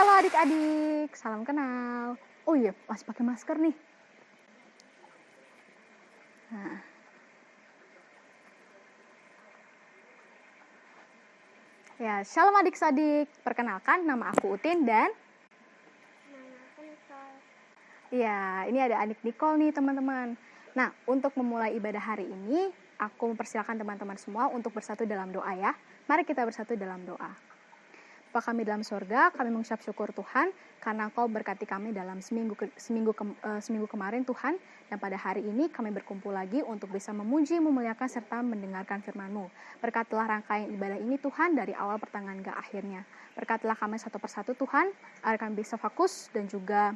Halo adik-adik, salam kenal. Oh iya, masih pakai masker nih. Nah. Ya, shalom adik-adik. Perkenalkan, nama aku Utin dan Nama aku Nicole. ya, ini ada adik Nicole nih teman-teman. Nah, untuk memulai ibadah hari ini, aku mempersilakan teman-teman semua untuk bersatu dalam doa ya. Mari kita bersatu dalam doa. Bapa kami dalam sorga, kami mengucap syukur Tuhan karena Engkau berkati kami dalam seminggu kemarin Tuhan, dan pada hari ini kami berkumpul lagi untuk bisa memuji, memuliakan serta mendengarkan firman-Mu. Berkatilah rangkaian ibadah ini Tuhan dari awal pertengahan hingga akhirnya. Berkatilah kami satu persatu Tuhan agar kami bisa fokus dan juga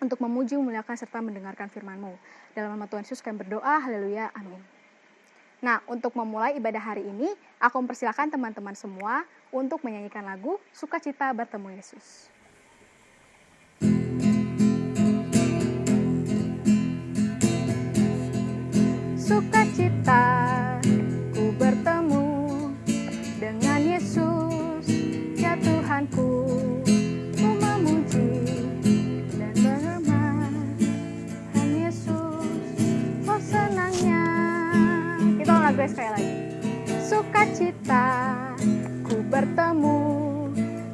untuk memuji, memuliakan serta mendengarkan firman-Mu. Dalam nama Tuhan Yesus kami berdoa, haleluya, amin. Nah, untuk memulai ibadah hari ini, aku mempersilakan teman-teman semua untuk menyanyikan lagu Sukacita Bertemu Yesus. Sukacita ku bertemu dengan Yesus, ya Tuhanku, ku memuji dan bermahkan Yesus, oh senangnya. Kita ulang lagu sekali lagi. Sukacita ku bertemu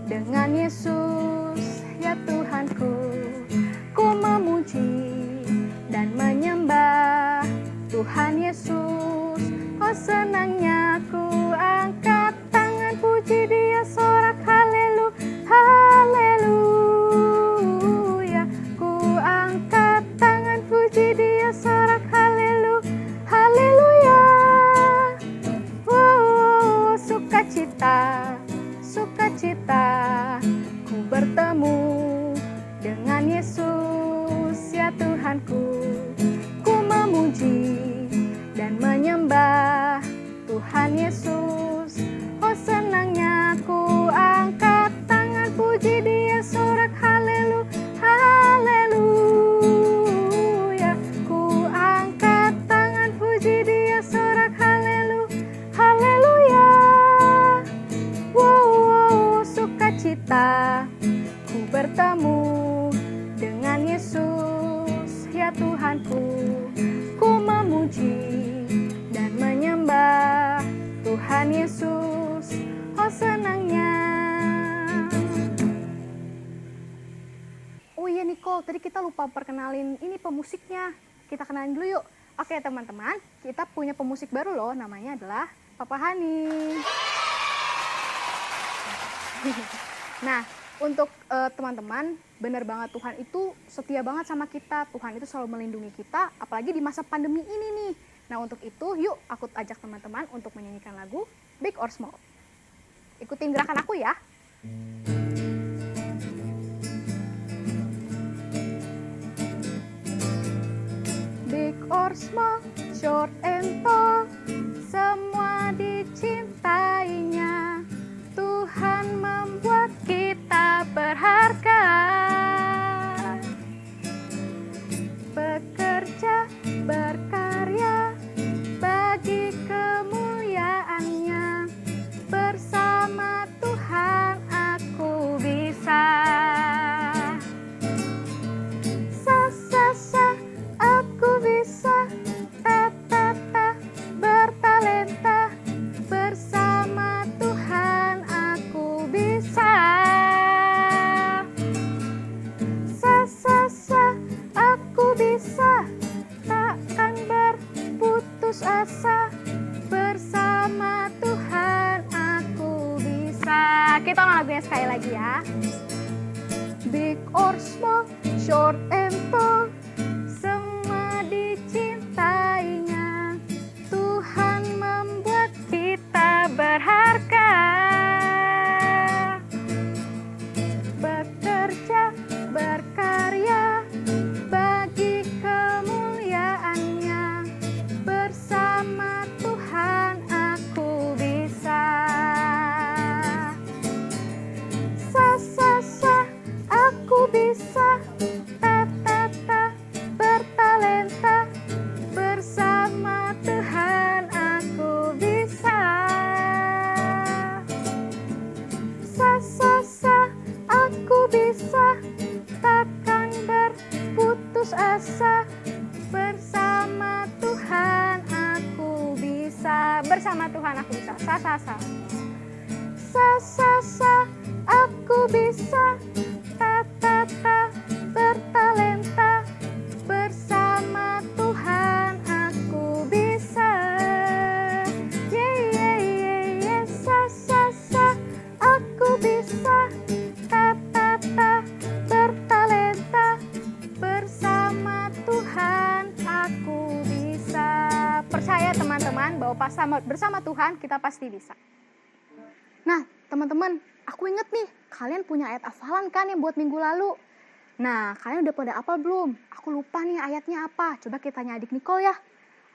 dengan Yesus, ya Tuhanku, ku memuji dan menyembah Tuhan Yesus, oh senangnya ku angkat tangan puji Dia sorak haleluya, haleluya. Ku angkat tangan puji Dia sorak haleluya, haleluya. Oh, sukacita, sukacita ku bertemu dengan Yesus, ya Tuhanku, ku memuji dan menyembah Tuhan Yesus, oh senangnya ku angkat tangan puji Dia sorak haleluya, haleluya. Ku angkat tangan puji Dia sorak haleluya, haleluya. Wow, sukacita ku bertemu dengan Yesus, ya Tuhanku, ku memuji dan menyembah Tuhan Yesus, oh senangnya. Oh iya Nicole, tadi kita lupa perkenalin ini pemusiknya. Kita kenalin dulu yuk. Oke teman-teman, kita punya pemusik baru loh, namanya adalah Papa Hani. Nah, untuk teman-teman, benar banget Tuhan itu setia banget sama kita. Tuhan itu selalu melindungi kita, apalagi di masa pandemi ini nih. Nah, untuk itu yuk aku ajak teman-teman untuk menyanyikan lagu Big or Small. Ikutin gerakan aku ya. Big or small, short and tall, semua dicintainya. Tuhan membuat kita berharga. Bekerja, berkarya, bagi kemuliaannya. Bersama Tuhan aku bisa. Sa, aku bisa. Ta, bertalenta. Bersama Tuhan aku bisa. Sa, aku bisa. Takkan berputus asa. Bersama Tuhan aku bisa. Kita ulang lagunya sekali lagi ya. Big or small, short and tall, semua dicintainya. Tuhan membuat kita berharga. Bekerja, berkarya, bagi kemuliaannya. Bersama Tuhan aku bisa. Sa, aku bisa. Ta, Tuhan aku bisa. Sa. Sa, aku bisa. Ta, bertalenta. Bersama Tuhan aku bisa. Yeah. Sa, aku bisa. Ta, bertalenta. Bersama Tuhan aku bisa. Percaya teman-teman bahwa bersama Tuhan kita pasti bisa. Nah, teman-teman, aku inget nih, kalian punya ayat hafalan kan yang buat minggu lalu? Nah, kalian udah pada apa belum? Aku lupa nih ayatnya apa. Coba kita tanya adik Nicole ya.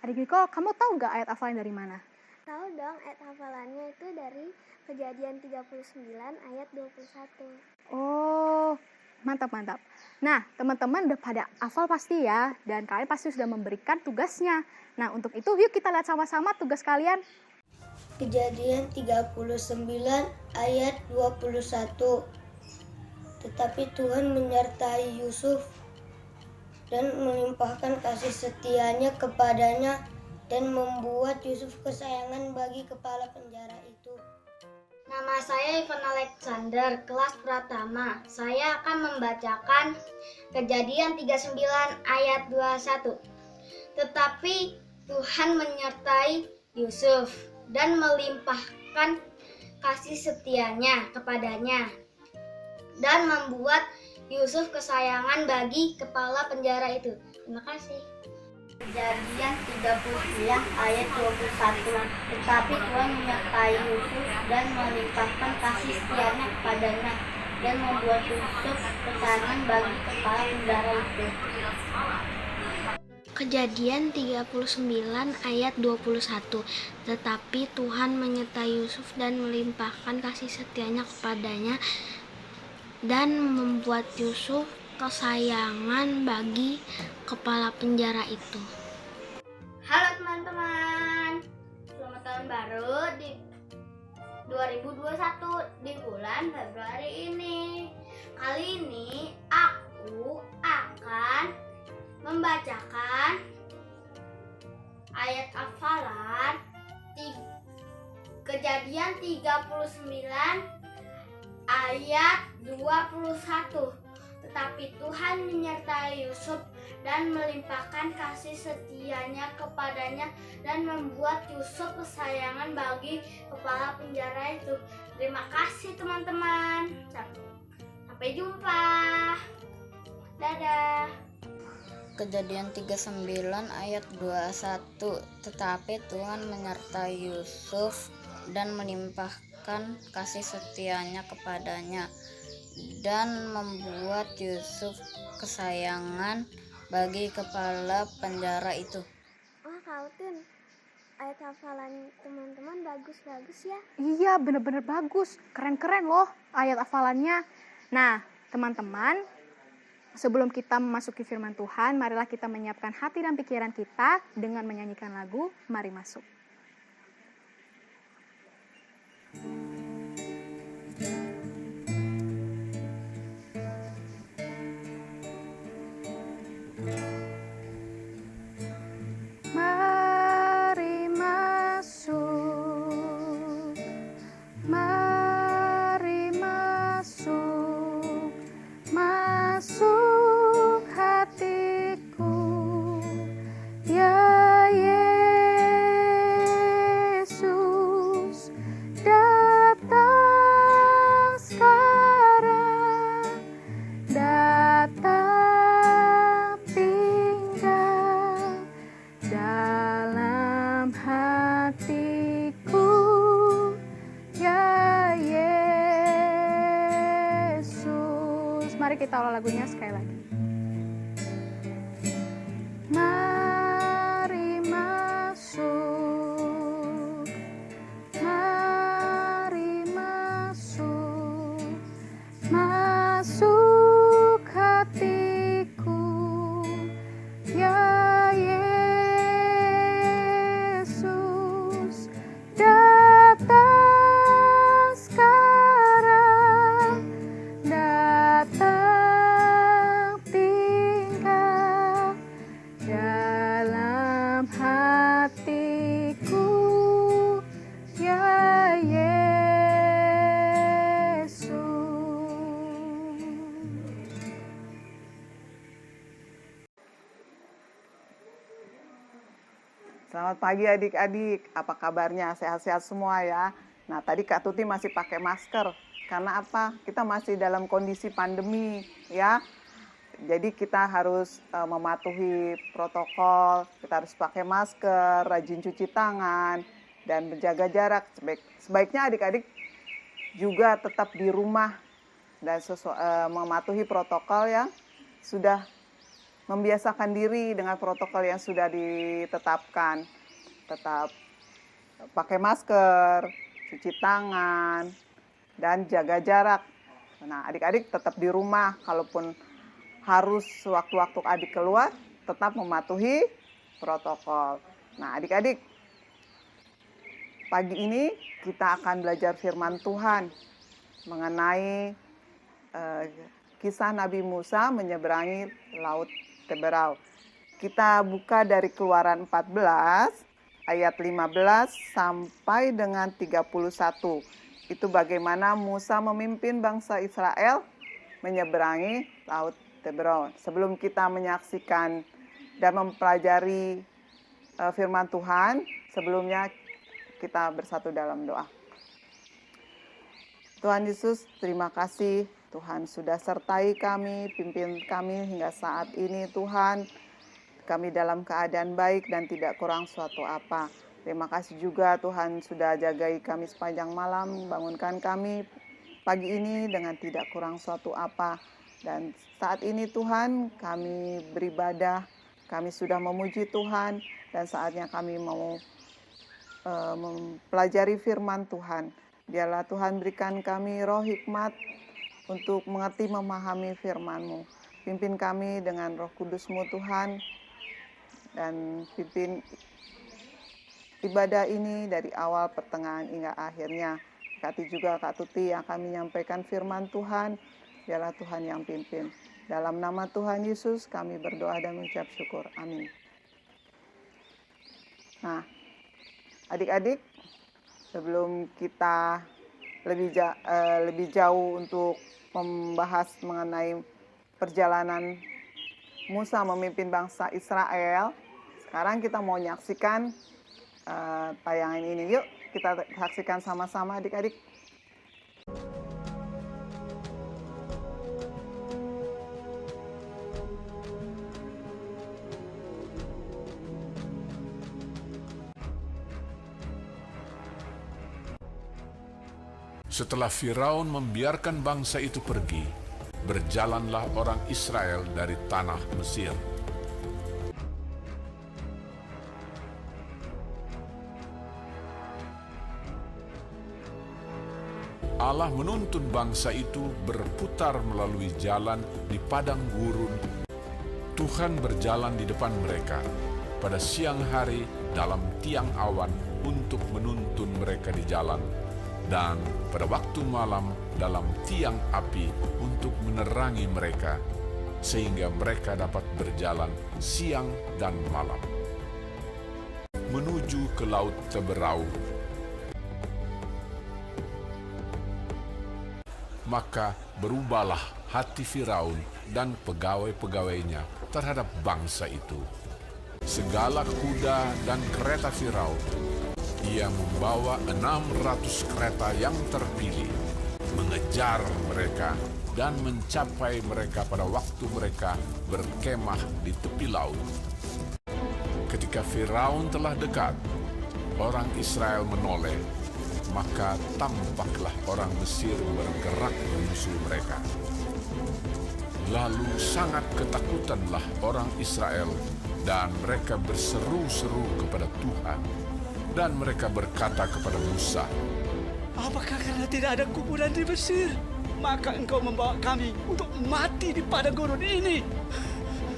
Adik Nicole, kamu tahu gak ayat hafalan dari mana? Tahu dong, ayat hafalannya itu dari Kejadian 39 ayat 21. Oh, mantap. Nah, teman-teman udah pada hafal pasti ya, dan kalian pasti sudah memberikan tugasnya. Nah, untuk itu yuk kita lihat sama-sama tugas kalian. Kejadian 39 ayat 21. Tetapi Tuhan menyertai Yusuf dan melimpahkan kasih setianya kepadanya dan membuat Yusuf kesayangan bagi kepala penjara itu. Nama saya Ivan Alexander, kelas Pratama. Saya akan membacakan Kejadian 39 ayat 21. Tetapi Tuhan menyertai Yusuf dan melimpahkan kasih setianya kepadanya dan membuat Yusuf kesayangan bagi kepala penjara itu. Terima kasih. Kejadian 39 ayat 21. Tetapi Tuhan menyertai Yusuf dan melimpahkan kasih setianya kepadanya dan membuat Yusuf kesayangan bagi kepala penjara itu. Kejadian 39 ayat 21. Tetapi Tuhan menyertai Yusuf dan melimpahkan kasih setianya kepadanya dan membuat Yusuf kesayangan bagi kepala penjara itu. Halo teman-teman, selamat tahun baru di 2021 di bulan Februari ini. Kali ini aku akan membacakan ayat hafalan Kejadian 39 ayat 21. Tetapi Tuhan menyertai Yusuf dan melimpahkan kasih setianya kepadanya dan membuat Yusuf kesayangan bagi kepala penjara itu. Terima kasih teman-teman. Sampai jumpa. Dadah. Kejadian 39 ayat 21. Tetapi Tuhan menyertai Yusuf dan melimpahkan kasih setianya kepadanya dan membuat Yusuf kesayangan bagi kepala penjara itu. Oh, Kak Utin, ayat hafalan teman-teman bagus-bagus ya. Iya, bener-bener bagus. Keren-keren loh ayat hafalannya. Nah, teman-teman, sebelum kita memasuki firman Tuhan, marilah kita menyiapkan hati dan pikiran kita dengan menyanyikan lagu Mari Masuk. Mari masuk, mari masuk, masuk hatiku, ya Yesus, datang sekarang, datang tinggal dalam hatiku, ya Yesus. Mari kita ulang lagunya sekali lagi. Mari masuk, mari masuk, masuk hatiku, ya Yesus, datang sekarang, datang Selamat pagi adik-adik, apa kabarnya? Sehat-sehat semua ya. Nah, tadi Kak Tuti masih pakai masker. Karena apa? Kita masih dalam kondisi pandemi ya. Jadi kita harus mematuhi protokol, kita harus pakai masker, rajin cuci tangan, dan menjaga jarak. Sebaiknya adik-adik juga tetap di rumah dan mematuhi protokol yang sudah membiasakan diri dengan protokol yang sudah ditetapkan. Tetap pakai masker, cuci tangan, dan jaga jarak. Nah, adik-adik tetap di rumah. Kalaupun harus sewaktu-waktu adik keluar, tetap mematuhi protokol. Nah, adik-adik, pagi ini kita akan belajar firman Tuhan mengenai kisah Nabi Musa menyeberangi Laut Teberau. Kita buka dari Keluaran 14 ayat 15 sampai dengan 31. Itu bagaimana Musa memimpin bangsa Israel menyeberangi Laut Teberau. Sebelum kita menyaksikan dan mempelajari firman Tuhan, sebelumnya kita bersatu dalam doa. Tuhan Yesus, terima kasih Tuhan sudah sertai kami, pimpin kami hingga saat ini Tuhan. Kami dalam keadaan baik dan tidak kurang suatu apa. Terima kasih juga Tuhan sudah jagai kami sepanjang malam, bangunkan kami pagi ini dengan tidak kurang suatu apa. Dan saat ini Tuhan kami beribadah, kami sudah memuji Tuhan dan saatnya kami mau mempelajari firman Tuhan. Biarlah Tuhan berikan kami roh hikmat untuk mengerti memahami firman-Mu. Pimpin kami dengan roh kudus-Mu Tuhan, dan pimpin ibadah ini dari awal, pertengahan, hingga akhirnya. Berkati juga Kak Tuti yang akan menyampaikan firman Tuhan, biarlah Tuhan yang pimpin. Dalam nama Tuhan Yesus kami berdoa dan mengucap syukur. Amin. Nah, adik-adik, sebelum kita lebih jauh untuk membahas mengenai perjalanan Musa memimpin bangsa Israel, sekarang kita mau menyaksikan tayangan ini. Yuk kita saksikan sama-sama adik-adik. Setelah Firaun membiarkan bangsa itu pergi, berjalanlah orang Israel dari tanah Mesir. Allah menuntun bangsa itu berputar melalui jalan di padang gurun. Tuhan berjalan di depan mereka pada siang hari dalam tiang awan untuk menuntun mereka di jalan, dan pada waktu malam dalam tiang api untuk menerangi mereka, sehingga mereka dapat berjalan siang dan malam menuju ke Laut Teberau. Maka berubahlah hati Firaun dan pegawai-pegawainya terhadap bangsa itu. Segala kuda dan kereta Firaun, ia membawa 600 kereta yang terpilih, mengejar mereka dan mencapai mereka pada waktu mereka berkemah di tepi laut. Ketika Firaun telah dekat, orang Israel menoleh, maka tampaklah orang Mesir bergerak menyusul mereka. Lalu sangat ketakutanlah orang Israel, dan mereka berseru-seru kepada Tuhan. Dan mereka berkata kepada Musa, "Apakah karena tidak ada kuburan di Mesir, maka engkau membawa kami untuk mati di padang gurun ini?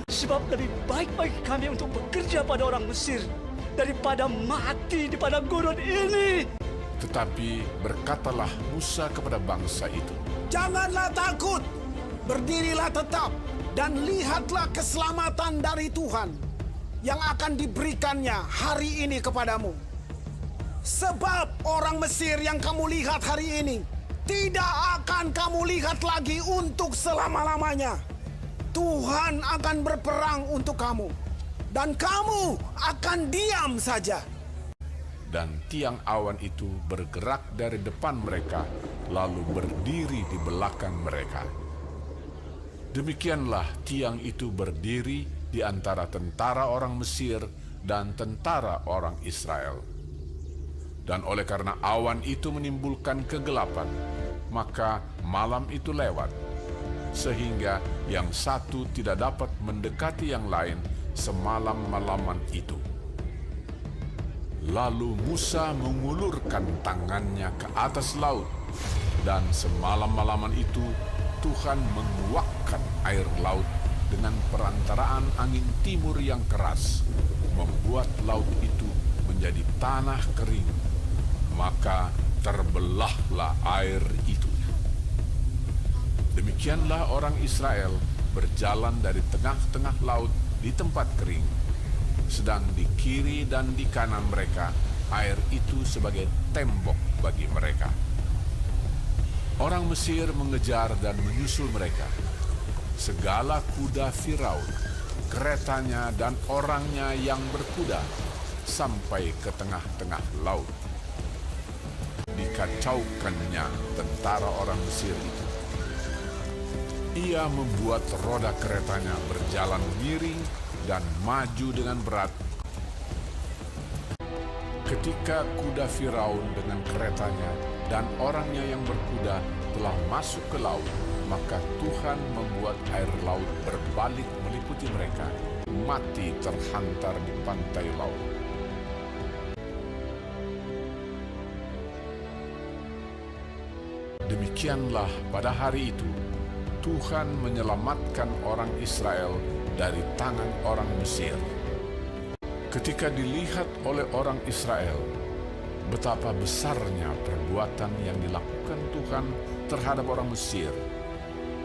Sebab lebih baik bagi kami untuk bekerja pada orang Mesir daripada mati di padang gurun ini." Tetapi berkatalah Musa kepada bangsa itu, "Janganlah takut, berdirilah tetap, dan lihatlah keselamatan dari Tuhan yang akan diberikannya hari ini kepadamu. Sebab orang Mesir yang kamu lihat hari ini tidak akan kamu lihat lagi untuk selama-lamanya. Tuhan akan berperang untuk kamu, dan kamu akan diam saja. Dan tiang awan itu bergerak dari depan mereka, lalu berdiri di belakang mereka. Demikianlah tiang itu berdiri di antara tentara orang Mesir dan tentara orang Israel. Dan oleh karena awan itu menimbulkan kegelapan, maka malam itu lewat, sehingga yang satu tidak dapat mendekati yang lain semalam-malaman itu. Lalu Musa mengulurkan tangannya ke atas laut, dan semalam-malaman itu Tuhan menguakkan air laut dengan perantaraan angin timur yang keras, membuat laut itu menjadi tanah kering. Maka terbelahlah air itu. Demikianlah orang Israel berjalan dari tengah-tengah laut di tempat kering, sedang di kiri dan di kanan mereka air itu sebagai tembok bagi mereka. Orang Mesir mengejar dan menyusul mereka. Segala kuda Firaun, keretanya dan orangnya yang berkuda sampai ke tengah-tengah laut. Dikacaukannya tentara orang Mesir itu. Ia membuat roda keretanya berjalan miring dan maju dengan berat. Ketika kuda Firaun dengan keretanya dan orangnya yang berkuda telah masuk ke laut, maka Tuhan membuat air laut berbalik meliputi mereka, mati terhantar di pantai laut. Demikianlah pada hari itu, Tuhan menyelamatkan orang Israel dari tangan orang Mesir. Ketika dilihat oleh orang Israel betapa besarnya perbuatan yang dilakukan Tuhan terhadap orang Mesir,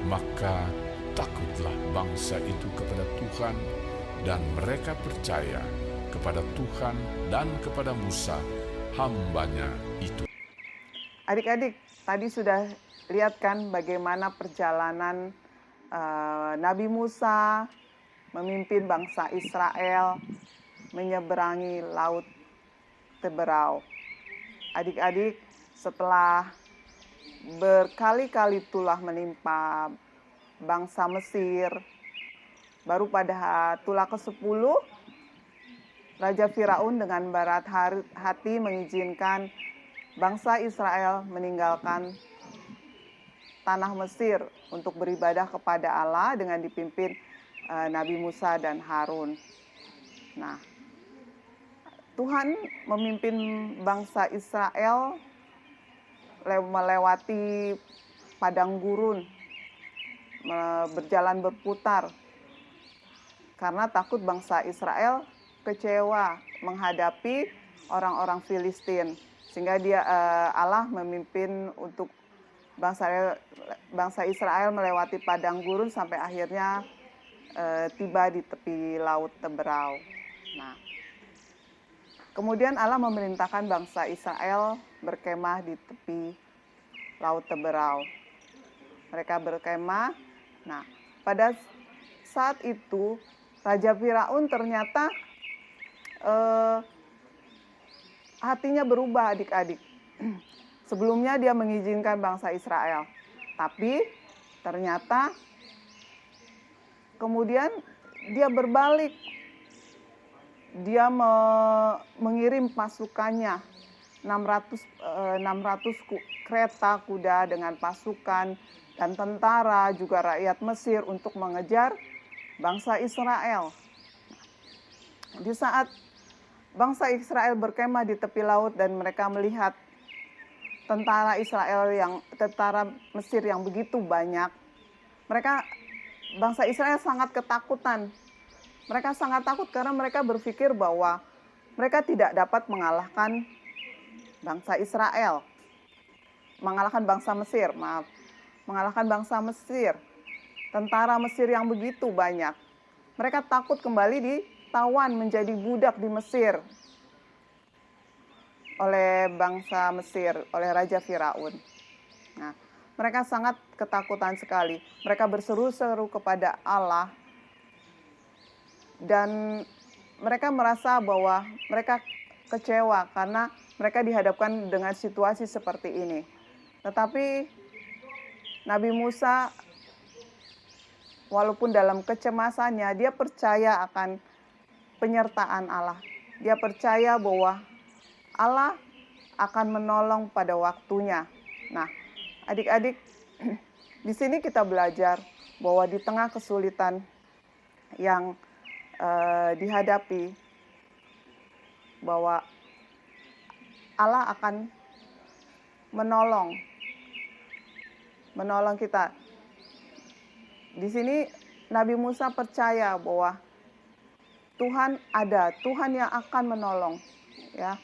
maka takutlah bangsa itu kepada Tuhan, dan mereka percaya kepada Tuhan dan kepada Musa, hambanya itu. Adik-adik, tadi sudah lihat kan bagaimana perjalanan Nabi Musa memimpin bangsa Israel menyeberangi Laut Teberau. Adik-adik, setelah berkali-kali tulah menimpa bangsa Mesir, baru pada tulah ke-10, Raja Firaun dengan berat hati mengizinkan bangsa Israel meninggalkan tanah Mesir untuk beribadah kepada Allah dengan dipimpin Nabi Musa dan Harun. Nah, Tuhan memimpin bangsa Israel melewati padang gurun, berjalan berputar, karena takut bangsa Israel kecewa menghadapi orang-orang Filistin, sehingga Allah memimpin untuk bangsa Israel melewati padang gurun sampai akhirnya tiba di tepi Laut Teberau. Nah, kemudian Allah memerintahkan bangsa Israel berkemah di tepi Laut Teberau. Mereka berkemah. Nah, pada saat itu Raja Firaun ternyata hatinya berubah, adik-adik. Sebelumnya dia mengizinkan bangsa Israel, tapi ternyata kemudian dia berbalik. Dia mengirim pasukannya, 600 kereta kuda dengan pasukan dan tentara, juga rakyat Mesir untuk mengejar bangsa Israel. Di saat bangsa Israel berkemah di tepi laut dan mereka melihat tentara Mesir yang begitu banyak, bangsa Israel sangat ketakutan. Mereka sangat takut karena mereka berpikir bahwa mereka tidak dapat mengalahkan bangsa Mesir, tentara Mesir yang begitu banyak. Mereka takut kembali ditawan menjadi budak di Mesir oleh bangsa Mesir, oleh Raja Firaun. Nah, mereka sangat ketakutan sekali. Mereka berseru-seru kepada Allah, dan mereka merasa bahwa mereka kecewa karena mereka dihadapkan dengan situasi seperti ini. Tetapi Nabi Musa, walaupun dalam kecemasannya, dia percaya akan penyertaan Allah. Dia percaya bahwa Allah akan menolong pada waktunya. Nah, adik-adik, di sini kita belajar bahwa di tengah kesulitan yang dihadapi, bahwa Allah akan menolong kita. Di sini Nabi Musa percaya bahwa Tuhan ada, Tuhan yang akan menolong, ya.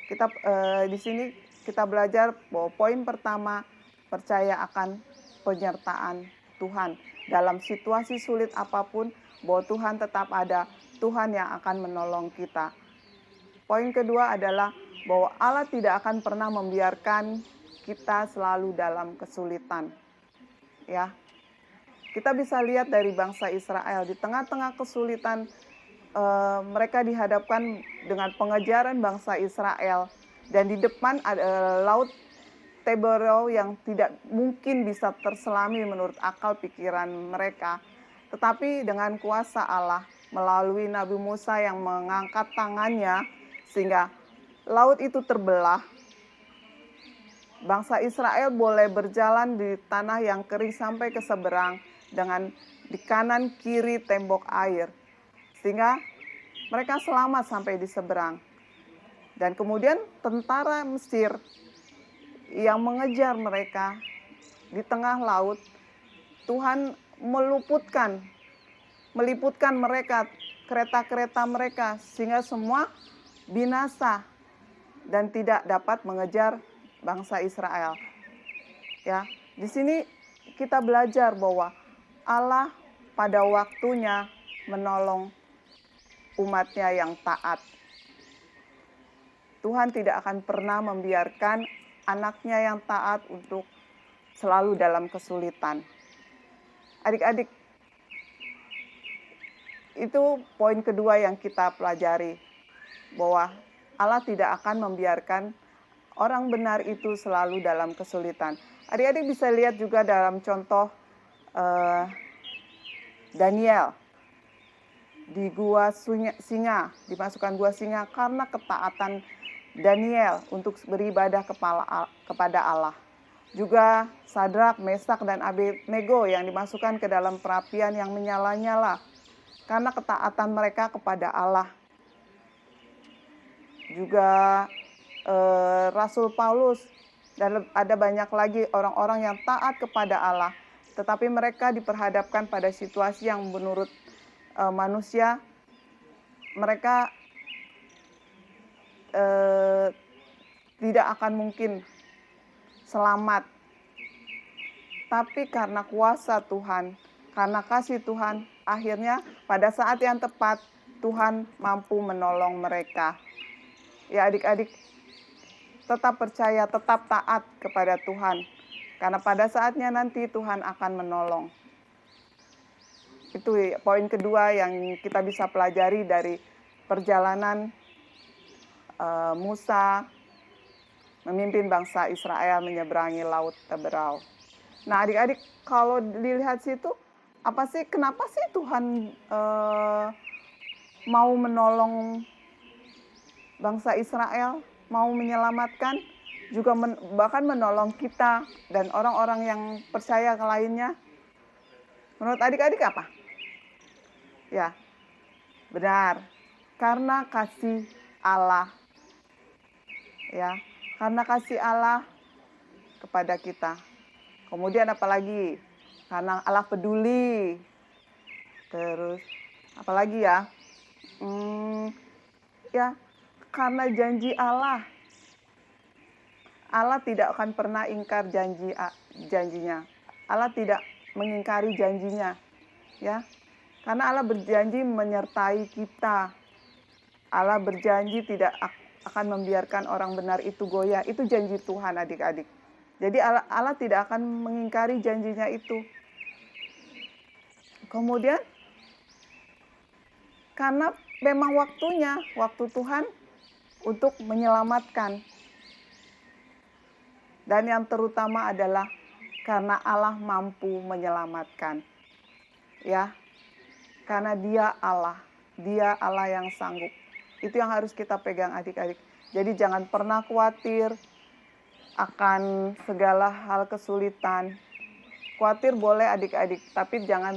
Kita di sini kita belajar bahwa poin pertama, percaya akan penyertaan Tuhan. Dalam situasi sulit apapun, bahwa Tuhan tetap ada, Tuhan yang akan menolong kita. Poin kedua adalah bahwa Allah tidak akan pernah membiarkan kita selalu dalam kesulitan. Ya. Kita bisa lihat dari bangsa Israel, di tengah-tengah kesulitan mereka dihadapkan dengan pengejaran bangsa Israel, dan di depan ada laut Teberau yang tidak mungkin bisa terselami menurut akal pikiran mereka. Tetapi dengan kuasa Allah melalui Nabi Musa yang mengangkat tangannya sehingga laut itu terbelah. Bangsa Israel boleh berjalan di tanah yang kering sampai ke seberang dengan di kanan kiri tembok air. Sehingga mereka selamat sampai di seberang. Dan kemudian tentara Mesir yang mengejar mereka di tengah laut, Tuhan meliputkan mereka, kereta-kereta mereka, sehingga semua binasa dan tidak dapat mengejar bangsa Israel. Ya, di sini kita belajar bahwa Allah pada waktunya menolong umatnya yang taat. Tuhan tidak akan pernah membiarkan anaknya yang taat untuk selalu dalam kesulitan. Adik-adik, itu poin kedua yang kita pelajari, bahwa Allah tidak akan membiarkan orang benar itu selalu dalam kesulitan. Adik-adik bisa lihat juga dalam contoh Daniel di gua singa, dimasukkan gua singa karena ketaatan Daniel untuk beribadah kepada Allah. Juga Sadrak, Mesak, dan Abednego yang dimasukkan ke dalam perapian yang menyala-nyala karena ketaatan mereka kepada Allah. Juga Rasul Paulus, dan ada banyak lagi orang-orang yang taat kepada Allah, tetapi mereka diperhadapkan pada situasi yang menurut manusia mereka tidak akan mungkin selamat. Tapi karena kuasa Tuhan, karena kasih Tuhan, akhirnya pada saat yang tepat Tuhan mampu menolong mereka. Ya adik-adik, tetap percaya, tetap taat kepada Tuhan. Karena pada saatnya nanti Tuhan akan menolong. Itu poin kedua yang kita bisa pelajari dari perjalanan Musa memimpin bangsa Israel menyeberangi laut Teberau. Nah adik-adik, kalau dilihat situ, kenapa sih Tuhan mau menolong bangsa Israel, mau menyelamatkan, juga bahkan menolong kita dan orang-orang yang percaya ke lainnya? Menurut adik-adik apa? Ya, benar, karena kasih Allah. Ya, karena kasih Allah kepada kita. Kemudian apalagi? Karena Allah peduli. Terus apalagi ya? Ya, karena janji Allah. Allah tidak akan pernah ingkar janjinya. Allah tidak mengingkari janjinya. Ya. Karena Allah berjanji menyertai kita. Allah berjanji tidak akan membiarkan orang benar itu goyah. Itu janji Tuhan adik-adik. Jadi Allah tidak akan mengingkari janjinya itu. Kemudian karena memang waktu Tuhan untuk menyelamatkan. Dan yang terutama adalah karena Allah mampu menyelamatkan. Ya. Karena Dia Allah yang sanggup. Itu yang harus kita pegang adik-adik. Jadi jangan pernah khawatir akan segala hal kesulitan. Khawatir boleh adik-adik, tapi jangan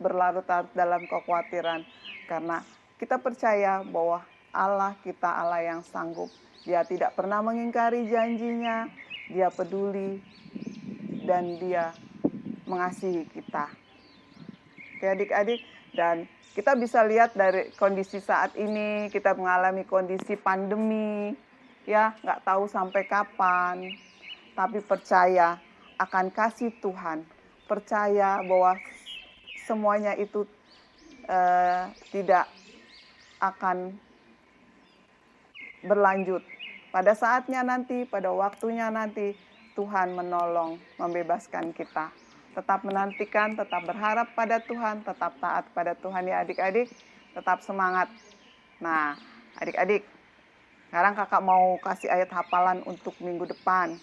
berlarut-larut dalam kekhawatiran. Karena kita percaya bahwa Allah kita Allah yang sanggup. Dia tidak pernah mengingkari janjinya, Dia peduli, dan Dia mengasihi kita. Oke adik-adik, dan kita bisa lihat dari kondisi saat ini, kita mengalami kondisi pandemi, ya nggak tahu sampai kapan, tapi percaya akan kasih Tuhan, percaya bahwa semuanya itu tidak akan berlanjut. Pada saatnya nanti, pada waktunya nanti, Tuhan menolong, membebaskan kita. Tetap menantikan, tetap berharap pada Tuhan, tetap taat pada Tuhan ya adik-adik, tetap semangat. Nah, adik-adik, sekarang kakak mau kasih ayat hafalan untuk minggu depan.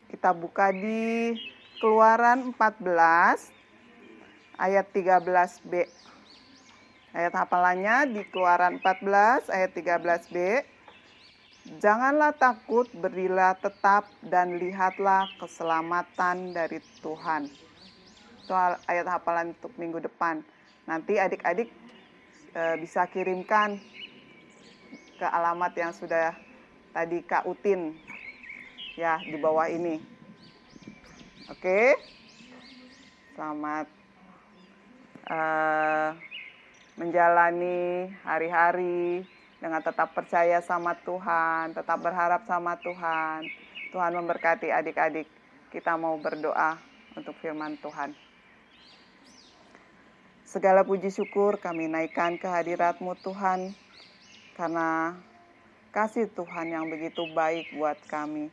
Kita buka di Keluaran 14 ayat 13b. Ayat hafalannya di Keluaran 14 ayat 13b. Janganlah takut, berdirilah tetap dan lihatlah keselamatan dari Tuhan. Itu ayat hafalan untuk minggu depan. Nanti adik-adik bisa kirimkan ke alamat yang sudah tadi Kak Utin ya di bawah ini. Oke. Selamat menjalani hari-hari dengan tetap percaya sama Tuhan, tetap berharap sama Tuhan. Tuhan memberkati adik-adik. Kita mau berdoa untuk firman Tuhan. Segala puji syukur kami naikkan ke hadirat-Mu Tuhan, karena kasih Tuhan yang begitu baik buat kami.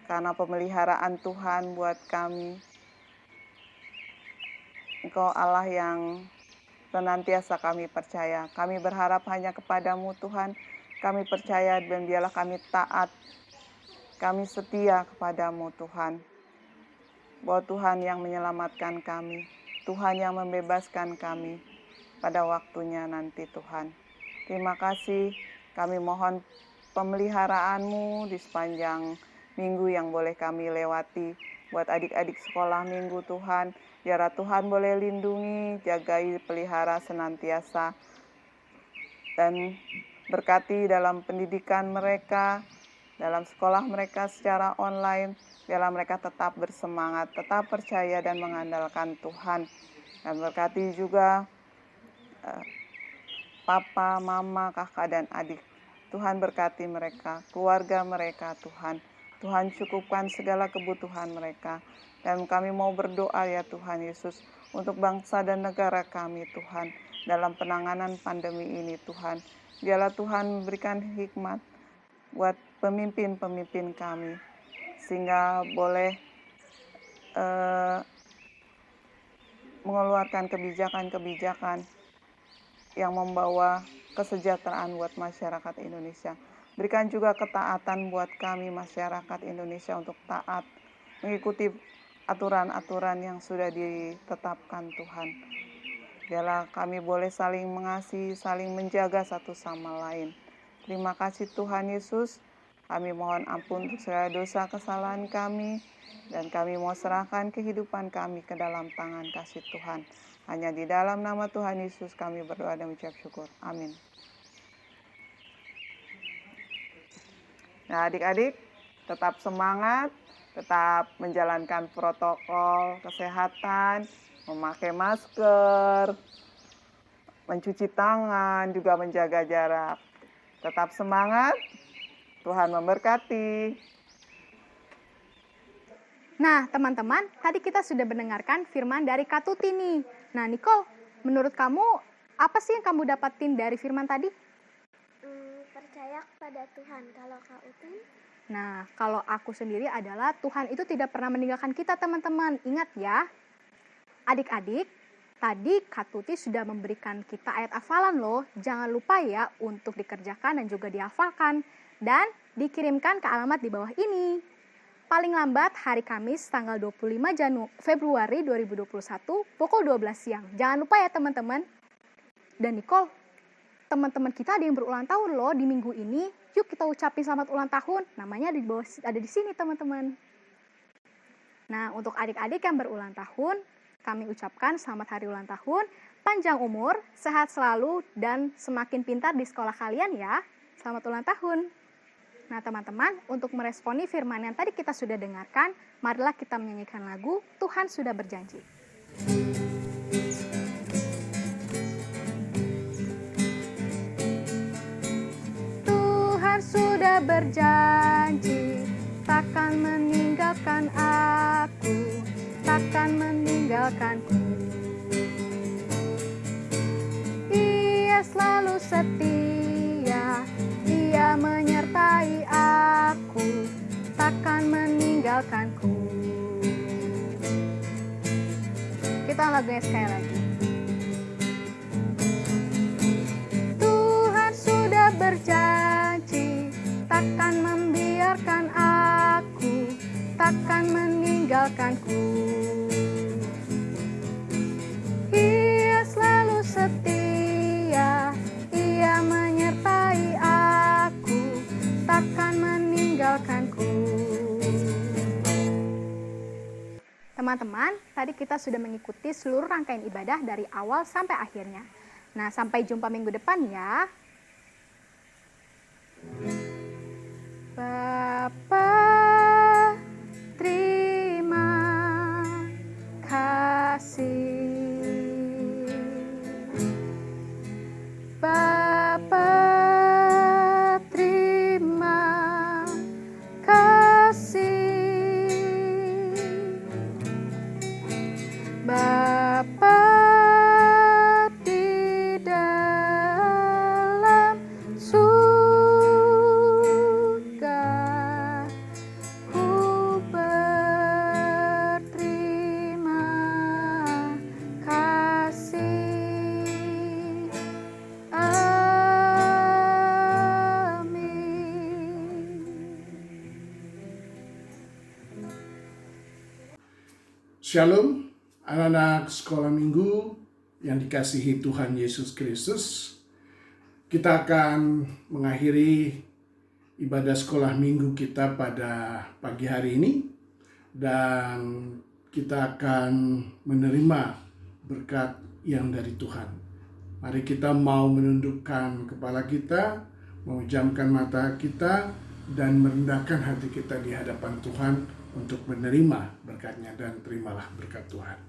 Karena pemeliharaan Tuhan buat kami. Engkau Allah yang senantiasa kami percaya. Kami berharap hanya kepadamu Tuhan. Kami percaya dan biarlah kami taat. Kami setia kepadamu Tuhan. Bahwa Tuhan yang menyelamatkan kami. Tuhan yang membebaskan kami pada waktunya nanti Tuhan. Terima kasih. Kami mohon pemeliharaanmu di sepanjang minggu yang boleh kami lewati. Buat adik-adik sekolah minggu Tuhan, biarlah Tuhan boleh lindungi, jagai, pelihara senantiasa. Dan berkati dalam pendidikan mereka, dalam sekolah mereka secara online, biarlah mereka tetap bersemangat, tetap percaya dan mengandalkan Tuhan. Dan berkati juga papa, mama, kakak, dan adik. Tuhan berkati mereka, keluarga mereka Tuhan. Tuhan cukupkan segala kebutuhan mereka. Dan kami mau berdoa ya Tuhan Yesus, untuk bangsa dan negara kami Tuhan, dalam penanganan pandemi ini Tuhan. Biarlah Tuhan memberikan hikmat buat pemimpin-pemimpin kami, sehingga boleh mengeluarkan kebijakan-kebijakan yang membawa kesejahteraan buat masyarakat Indonesia. Berikan juga ketaatan buat kami masyarakat Indonesia untuk taat, mengikuti aturan-aturan yang sudah ditetapkan Tuhan. Biarlah kami boleh saling mengasihi, saling menjaga satu sama lain. Terima kasih Tuhan Yesus. Kami mohon ampun untuk segala dosa kesalahan kami. Dan kami mau serahkan kehidupan kami ke dalam tangan kasih Tuhan. Hanya di dalam nama Tuhan Yesus kami berdoa dan mengucap syukur. Amin. Nah adik-adik, tetap semangat, tetap menjalankan protokol kesehatan, memakai masker, mencuci tangan, juga menjaga jarak. Tetap semangat, Tuhan memberkati. Nah teman-teman, tadi kita sudah mendengarkan firman dari Kak Tuti nih. Nah Nicole, menurut kamu apa sih yang kamu dapatin dari firman tadi? Percaya kepada Tuhan. Kalau Kak Utin? Nah, kalau aku sendiri adalah Tuhan itu tidak pernah meninggalkan kita teman-teman. Ingat ya, adik-adik, Tadi Kak Tuti sudah memberikan kita ayat hafalan loh. Jangan lupa ya untuk dikerjakan dan juga dihafalkan. Dan dikirimkan ke alamat di bawah ini. Paling lambat hari Kamis tanggal 25 Februari 2021 pukul 12 siang. Jangan lupa ya teman-teman. Dan Nicole, teman-teman kita ada yang berulang tahun loh di minggu ini. Yuk kita ucapin selamat ulang tahun. Namanya ada di sini teman-teman. Nah, untuk adik-adik yang berulang tahun, kami ucapkan selamat hari ulang tahun, panjang umur, sehat selalu, dan semakin pintar di sekolah kalian ya. Selamat ulang tahun. Nah teman-teman, untuk meresponi firman yang tadi kita sudah dengarkan, marilah kita menyanyikan lagu Tuhan Sudah Berjanji. Tuhan sudah berjanji, takkan meninggalkan aku, takkan meninggalkanku. Ia selalu setia, Ia menyertai aku, takkan meninggalkanku. Kita lagunya sekali lagi. Tuhan sudah berjanji, takkan membiarkan aku, takkan meninggalkanku. Ia selalu setia, Ia menyertai aku, takkan meninggalkanku. Teman-teman, tadi kita sudah mengikuti seluruh rangkaian ibadah dari awal sampai akhirnya. Nah, sampai jumpa minggu depan ya. Bapa, terima kasih. Bapa, terima kasih. Bapa di dalam surga, ku berterima kasih. Shalom, anak-anak sekolah minggu yang dikasihi Tuhan Yesus Kristus. Kita akan mengakhiri ibadah sekolah minggu kita pada pagi hari ini. Dan kita akan menerima berkat yang dari Tuhan. Mari kita mau menundukkan kepala kita, memejamkan mata kita, dan merendahkan hati kita di hadapan Tuhan untuk menerima berkatnya, dan terimalah berkat Tuhan.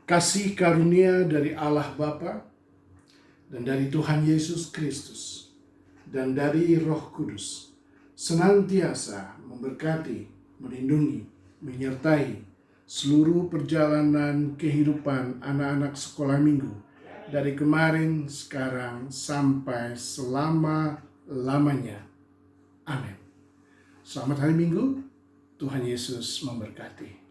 Kasih karunia dari Allah Bapa dan dari Tuhan Yesus Kristus dan dari Roh Kudus senantiasa memberkati, melindungi, menyertai seluruh perjalanan kehidupan anak-anak sekolah minggu dari kemarin, sekarang, sampai selama-lamanya. Amin. Selamat hari Minggu, Tuhan Yesus memberkati.